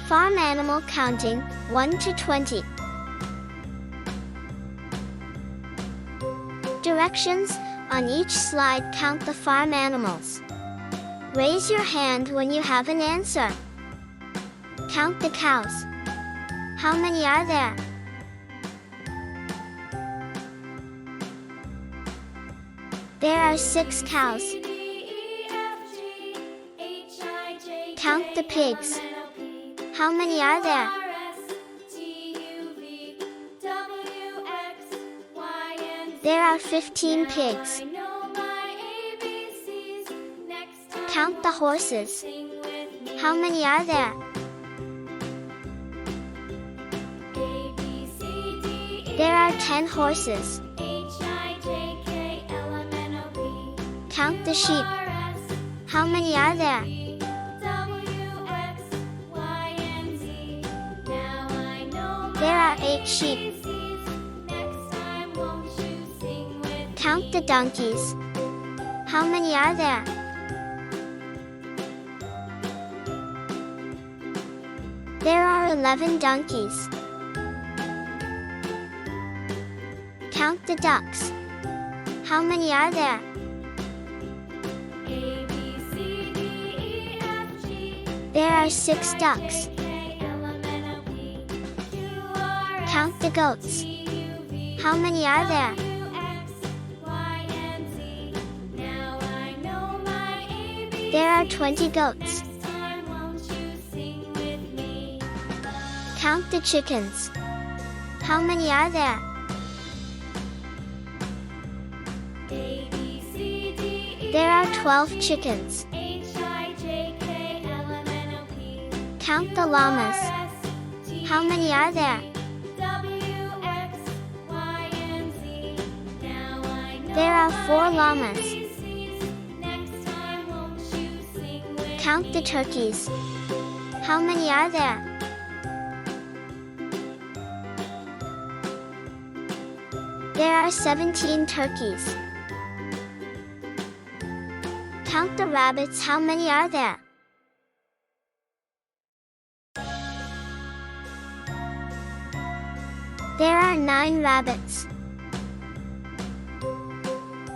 Farm animal counting, 1 to 20. Directions: on each slide, count the farm animals. Raise your hand when you have an answer. Count the cows. How many are there? There are 6 cows. Count the pigs. How many are there? There are 15 pigs. Count the horses. How many are there? There are 10 horses. Count the sheep. How many are there? There are 8 sheep. Count the donkeys. How many are there? There are 11 donkeys. Count the ducks. How many are there? There are 6 ducks. Count the goats. How many are there? There are 20 goats. Count the chickens. How many are there? There are 12 chickens. Count the llamas. How many are there? There are 4 llamas. Count the turkeys. How many are there? There are 17 turkeys. Count the rabbits. How many are there? There are 9 rabbits.